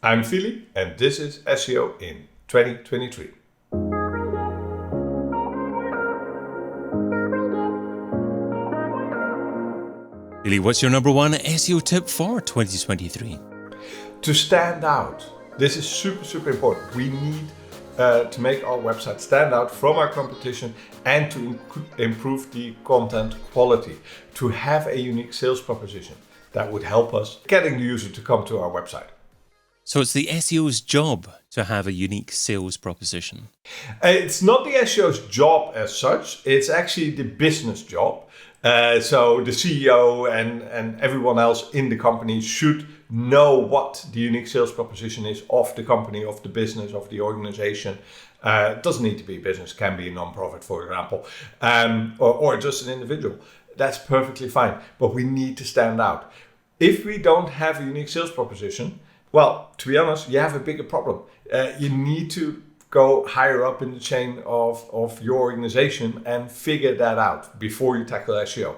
I'm Fili, and this is SEO in 2023. Fili, what's your number one SEO tip for 2023? To stand out. This is super important. We need to make our website stand out from our competition and to improve the content quality, to have a unique sales proposition that would help us getting the user to come to our website. So it's the SEO's job to have a unique sales proposition. It's not the SEO's job as such, it's actually the business job. So the CEO and everyone else in the company should know what the unique sales proposition is of the company, of the business, of the organization. It doesn't need to be a business, can be a non-profit, for example, or just an individual. That's perfectly fine, but we need to stand out. If we don't have a unique sales proposition, well, to be honest, you have a bigger problem. You need to go higher up in the chain of your organization and figure that out before you tackle SEO.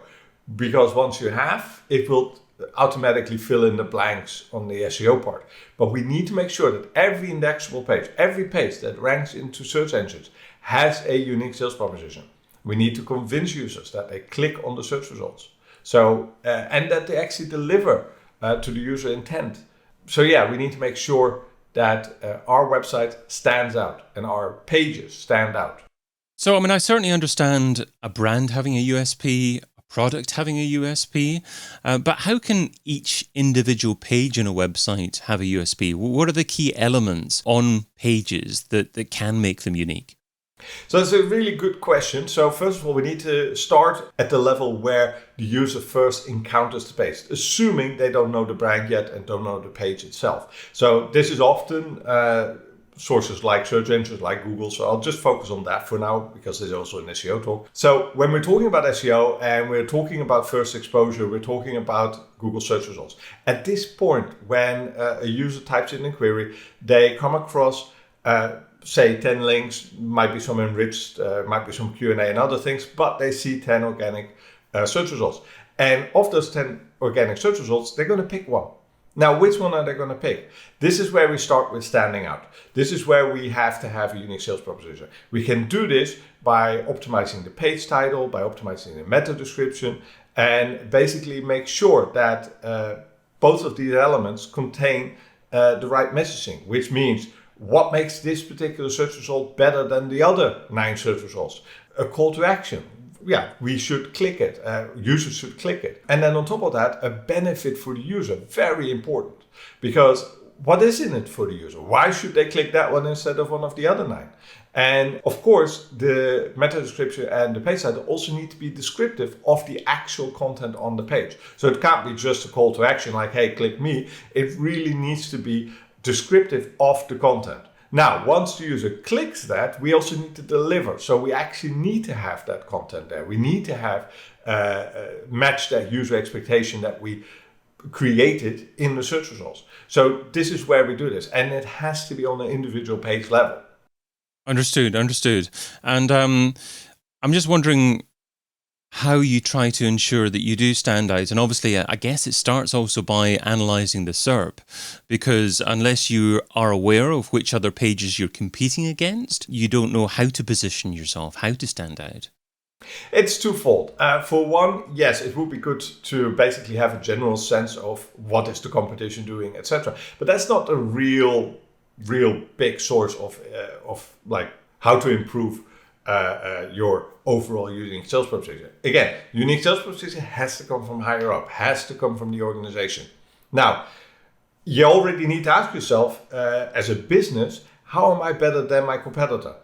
Because once you have, it will automatically fill in the blanks on the SEO part. But we need to make sure that every indexable page, every page that ranks into search engines has a unique sales proposition. We need to convince users that they click on the search results. So, and that they actually deliver to the user intent. So yeah, we need to make sure that our website stands out and our pages stand out. So, I certainly understand a brand having a USP, a product having a USP, but how can each individual page in a website have a USP? What are the key elements on pages that can make them unique? So that's a really good question. So first of all, we need to start at the level where the user first encounters the page, assuming they don't know the brand yet and don't know the page itself. So this is often sources like search engines like Google. So I'll just focus on that for now because there's also an SEO talk. So when we're talking about SEO and we're talking about first exposure, we're talking about Google search results. At this point, when a user types in a query, they come across say 10 links, might be some enriched, might be some Q&A and other things, but they see 10 organic search results. And of those 10 organic search results, they're going to pick one. Now, which one are they going to pick? This is where we start with standing out. This is where we have to have a unique sales proposition. We can do this by optimizing the page title, by optimizing the meta description, and basically make sure that both of these elements contain the right messaging, which means what makes this particular search result better than the other 9 search results? A call to action. Yeah, we should click it. Users should click it. And then on top of that, a benefit for the user. Very important. Because what is in it for the user? Why should they click that one instead of one of the other 9? And of course, the meta description and the page title also need to be descriptive of the actual content on the page. So it can't be just a call to action like, hey, click me. It really needs to be descriptive of the content. Now, once the user clicks that, we also need to deliver. So we actually need to have that content there. We need to have match that user expectation that we created in the search results. So this is where we do this. And it has to be on an individual page level. Understood. And I'm just wondering how you try to ensure that you do stand out. And obviously, I guess it starts also by analysing the SERP, because unless you are aware of which other pages you're competing against, you don't know how to position yourself, how to stand out. It's twofold. For one, yes, it would be good to basically have a general sense of what is the competition doing, etc. But that's not a real big source of like how to improve your overall unique sales proposition. Again, unique sales proposition has to come from higher up, has to come from the organization. Now, you already need to ask yourself, as a business, how am I better than my competitor?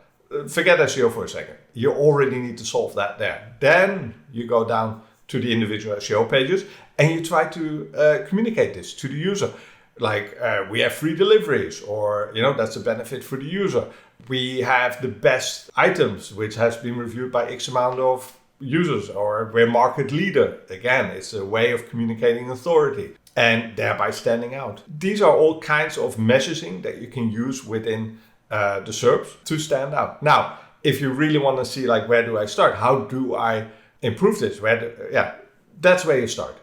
Forget SEO for a second. You already need to solve that there. Then you go down to the individual SEO pages and you try to communicate this to the user. Like we have free deliveries, or that's a benefit for the user. We have the best items, which has been reviewed by X amount of users, or we're market leader. Again, it's a way of communicating authority and thereby standing out. These are all kinds of messaging that you can use within the SERPs to stand out. Now, if you really want to see like, where do I start? How do I improve this? That's where you start.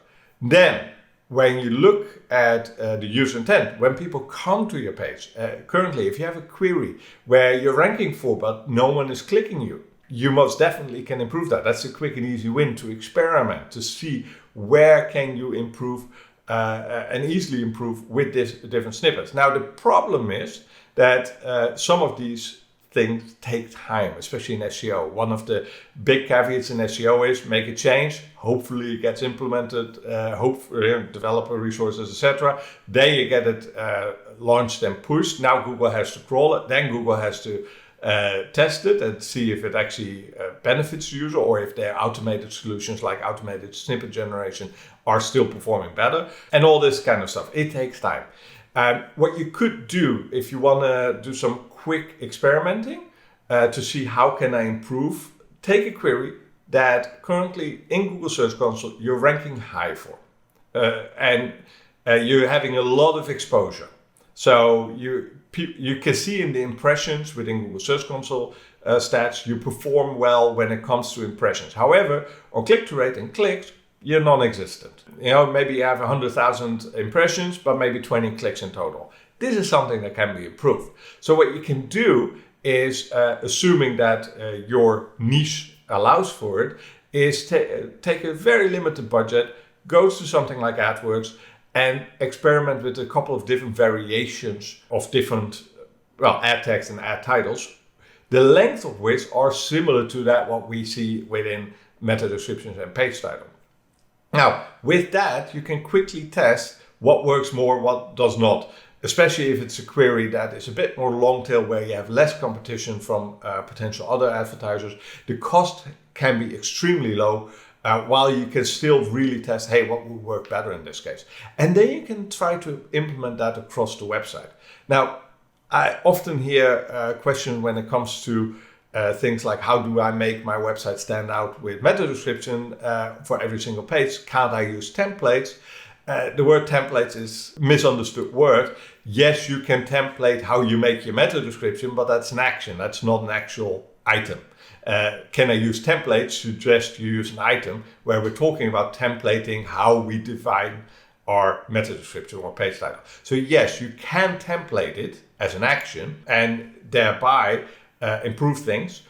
Then when you look at the user intent, when people come to your page, currently, if you have a query where you're ranking for but no one is clicking you, you most definitely can improve that. That's a quick and easy win to experiment, to see where can you improve and easily improve with this different snippets. Now, the problem is that some of these things take time, especially in SEO. One of the big caveats in SEO is make a change, hopefully it gets implemented, hopefully developer resources, etc. Then you get it launched and pushed. Now Google has to crawl it, then Google has to test it and see if it actually benefits the user, or if their automated solutions like automated snippet generation are still performing better, and all this kind of stuff. It takes time. What you could do if you want to do some quick experimenting to see how can I improve, take a query that currently in Google Search Console you're ranking high for, and you're having a lot of exposure. So you can see in the impressions within Google Search Console stats, you perform well when it comes to impressions. However, on click-through rate and clicks, you're non-existent. Maybe you have 100,000 impressions, but maybe 20 clicks in total. This is something that can be improved. So what you can do is, assuming that your niche allows for it, is take a very limited budget, go to something like AdWords, and experiment with a couple of different variations of different ad text and ad titles, the length of which are similar to that what we see within meta descriptions and page title. Now, with that, you can quickly test what works more, what does not, especially if it's a query that is a bit more long tail, where you have less competition from potential other advertisers. The cost can be extremely low, while you can still really test, hey, what would work better in this case? And then you can try to implement that across the website. Now, I often hear a question when it comes to things like, how do I make my website stand out with meta description for every single page? Can't I use templates? The word templates is a misunderstood word. Yes, you can template how you make your meta description, but that's an action. That's not an actual item. Can I use templates? Suggest you use an item, where we're talking about templating how we define our meta description or page title. So yes, you can template it as an action and thereby improve things.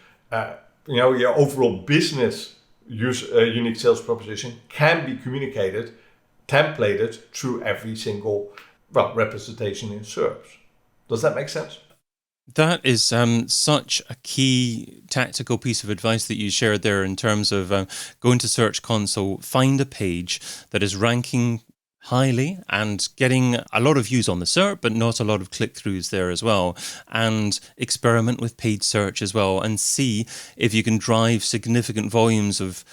Your overall business unique sales proposition can be communicated, templated through every single representation in SERPs. Does that make sense? That is such a key tactical piece of advice that you shared there, in terms of going to Search Console, find a page that is ranking highly and getting a lot of views on the SERP, but not a lot of click-throughs there as well, and experiment with paid search as well, and see if you can drive significant volumes of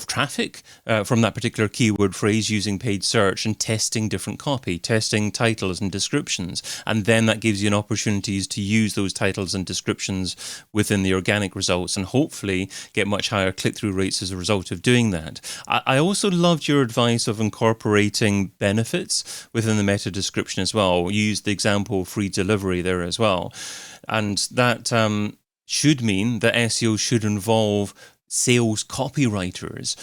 traffic from that particular keyword phrase using paid search, and testing different copy, testing titles and descriptions. And then that gives you an opportunity to use those titles and descriptions within the organic results, and hopefully get much higher click-through rates as a result of doing that. I also loved your advice of incorporating benefits within the meta description as well. You used the example of free delivery there as well. And that should mean that SEO should involve sales copywriters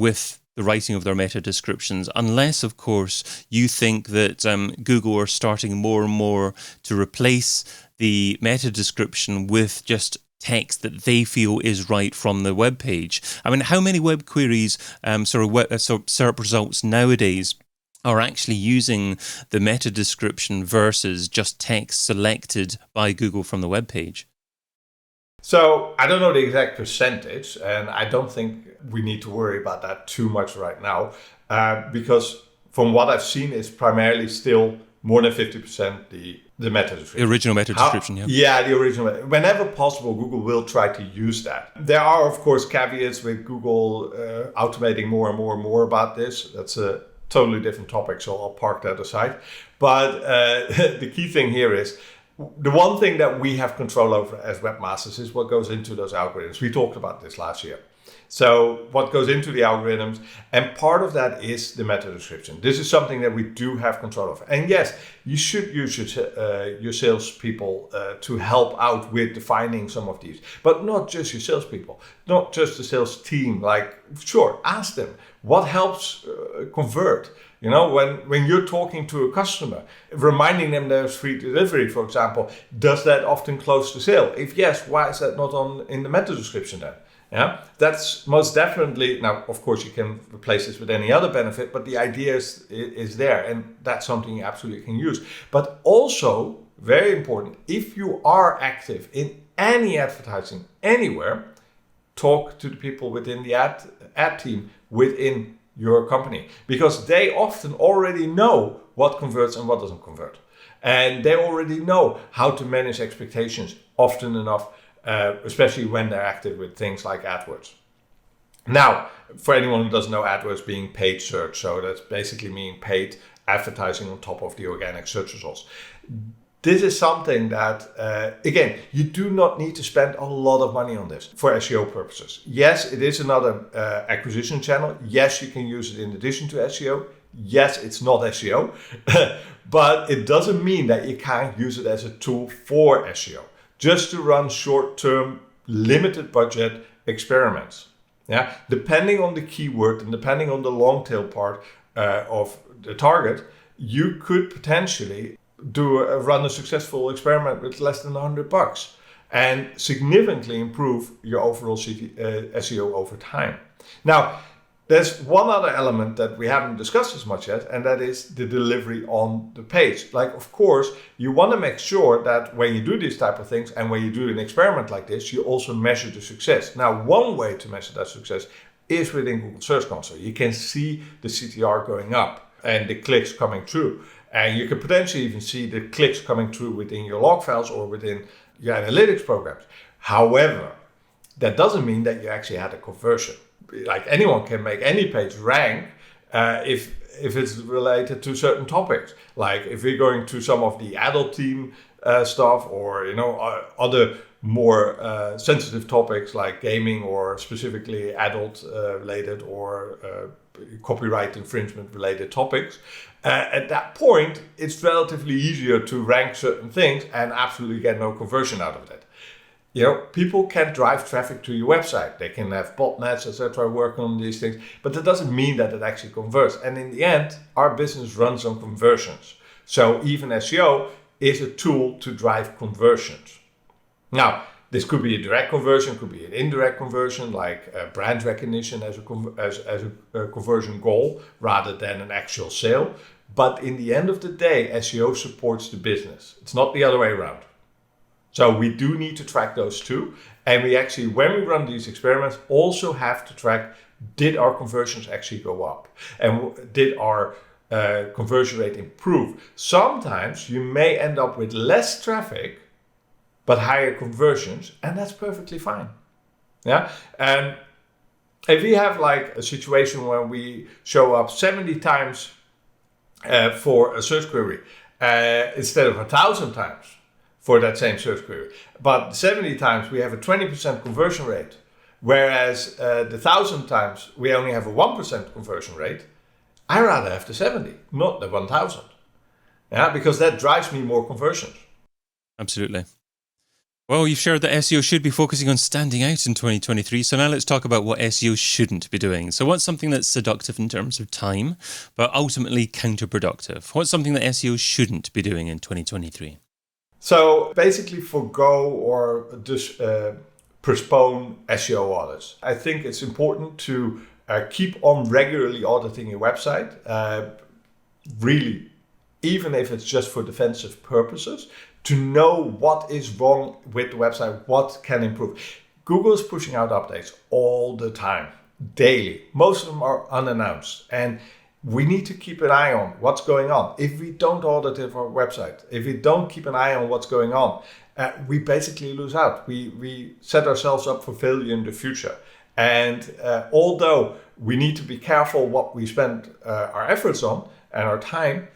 with the writing of their meta descriptions, unless, of course, you think that Google are starting more and more to replace the meta description with just text that they feel is right from the web page. I mean, how many web queries, SERP results nowadays are actually using the meta description versus just text selected by Google from the web page? So I don't know the exact percentage, and I don't think we need to worry about that too much right now, because from what I've seen, it's primarily still more than 50% the meta description. The original meta description, yeah. Yeah, the original. Whenever possible, Google will try to use that. There are, of course, caveats with Google automating more and more and more about this. That's a totally different topic, so I'll park that aside. But the key thing here is, the one thing that we have control over as webmasters is what goes into those algorithms. We talked about this last year. So what goes into the algorithms, and part of that is the meta description. This is something that we do have control of. And yes, you should use your salespeople to help out with defining some of these, but not just your salespeople, not just the sales team. Like, sure, ask them what helps convert. You know, when you're talking to a customer, reminding them there's free delivery, for example, does that often close the sale? If yes, why is that not in the meta description then? Yeah, that's most definitely. Now, of course, you can replace this with any other benefit, but the idea is there, and that's something you absolutely can use. But also, very important, if you are active in any advertising anywhere, talk to the people within the ad team within your company, because they often already know what converts and what doesn't convert, and they already know how to manage expectations often enough. Especially when they're active with things like AdWords. Now, for anyone who doesn't know, AdWords being paid search, so that's basically meaning paid advertising on top of the organic search results. This is something that, again, you do not need to spend a lot of money on this for SEO purposes. Yes, it is another acquisition channel. Yes, you can use it in addition to SEO. Yes, it's not SEO, but it doesn't mean that you can't use it as a tool for SEO. Just to run short-term, limited budget experiments. Yeah, depending on the keyword and depending on the long tail part of the target, you could potentially run a successful experiment with less than $100 and significantly improve your overall SEO over time. Now, there's one other element that we haven't discussed as much yet, and that is the delivery on the page. Like, of course, you want to make sure that when you do these type of things and when you do an experiment like this, you also measure the success. Now, one way to measure that success is within Google Search Console. You can see the CTR going up and the clicks coming through. And you can potentially even see the clicks coming through within your log files or within your analytics programs. However, that doesn't mean that you actually had a conversion. Like, anyone can make any page rank if it's related to certain topics. Like, if we're going to some of the adult team stuff, or other more sensitive topics like gaming or specifically adult related or copyright infringement related topics. At that point, it's relatively easier to rank certain things and absolutely get no conversion out of that. People can drive traffic to your website. They can have botnets, etc., working on these things, but that doesn't mean that it actually converts. And in the end, our business runs on conversions. So even SEO is a tool to drive conversions. Now, this could be a direct conversion, could be an indirect conversion, like brand recognition as a conversion goal rather than an actual sale. But in the end of the day, SEO supports the business. It's not the other way around. So we do need to track those too. And we actually, when we run these experiments, also have to track, did our conversions actually go up? And did our conversion rate improve? Sometimes you may end up with less traffic, but higher conversions, and that's perfectly fine. Yeah. And if we have like a situation where we show up 70 times for a search query instead of 1,000 times, for that same search query. But 70 times we have a 20% conversion rate, whereas the 1,000 times we only have a 1% conversion rate. I rather have the 70, not the 1,000. Yeah, because that drives me more conversions. Absolutely. Well, you've shared that SEO should be focusing on standing out in 2023. So now let's talk about what SEO shouldn't be doing. So what's something that's seductive in terms of time, but ultimately counterproductive? What's something that SEO shouldn't be doing in 2023? So basically forgo or just postpone SEO audits. I think it's important to keep on regularly auditing your website, really, even if it's just for defensive purposes, to know what is wrong with the website, what can improve. Google is pushing out updates all the time, daily. Most of them are unannounced, and we need to keep an eye on what's going on. If we don't audit our website, if we don't keep an eye on what's going on, we basically lose out. We set ourselves up for failure in the future. And although we need to be careful what we spend our efforts on and our time,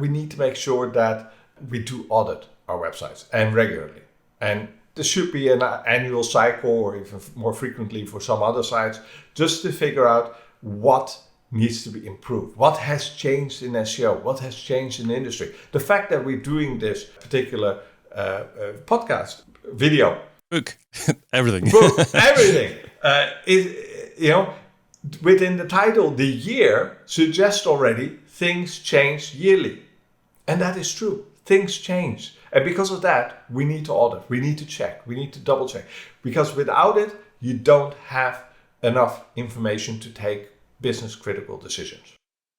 we need to make sure that we do audit our websites and regularly. And there should be an annual cycle, or even more frequently for some other sites, just to figure out what needs to be improved. What has changed in SEO? What has changed in the industry? The fact that we're doing this particular podcast, video, book, everything, everything is, within the title, the year suggests already things change yearly. And that is true. Things change. And because of that, we need to audit, we need to check, we need to double check. Because without it, you don't have enough information to take business critical decisions.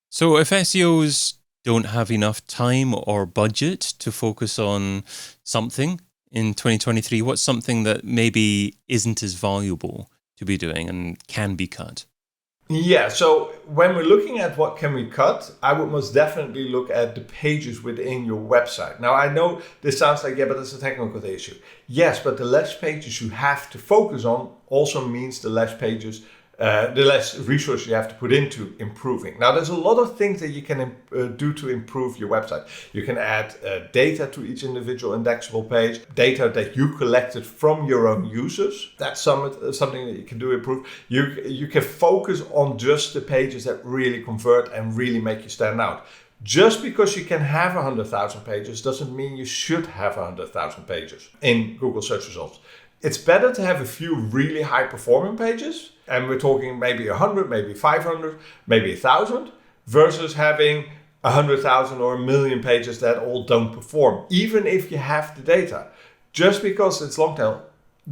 So if SEOs don't have enough time or budget to focus on something in 2023, what's something that maybe isn't as valuable to be doing and can be cut? Yeah, so when we're looking at what can we cut, I would most definitely look at the pages within your website. Now, I know this sounds like, but it's a technical issue. Yes, but the less pages you have to focus on also means the less pages, the less resources you have to put into improving. Now, there's a lot of things that you can do to improve your website. You can add data to each individual indexable page, data that you collected from your own users. That's something that you can do to improve. You can focus on just the pages that really convert and really make you stand out. Just because you can have 100,000 pages doesn't mean you should have 100,000 pages in Google search results. It's better to have a few really high performing pages, and we're talking maybe 100, maybe 500, maybe 1,000, versus having 100,000 or 1,000,000 pages that all don't perform, even if you have the data. Just because it's long tail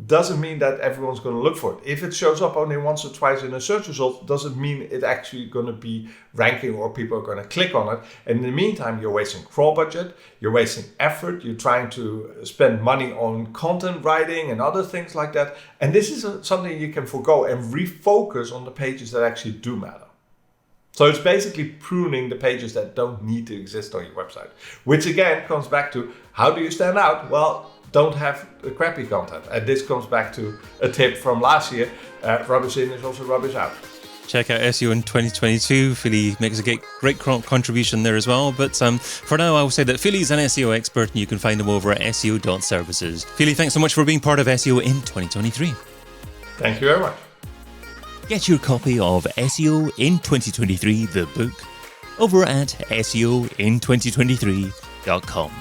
doesn't mean that everyone's going to look for it. If it shows up only once or twice in a search result, doesn't mean it's actually going to be ranking or people are going to click on it. And in the meantime, you're wasting crawl budget, you're wasting effort, you're trying to spend money on content writing and other things like that. And this is something you can forego and refocus on the pages that actually do matter. So it's basically pruning the pages that don't need to exist on your website, which again comes back to how do you stand out? Well, don't have the crappy content. And this comes back to a tip from last year. Rubbish in is also rubbish out. Check out SEO in 2022. Fili makes a great contribution there as well. But for now, I will say that Fili's an SEO expert and you can find him over at SEO.services. Fili, thanks so much for being part of SEO in 2023. Thank you very much. Get your copy of SEO in 2023, the book, over at SEOin2023.com.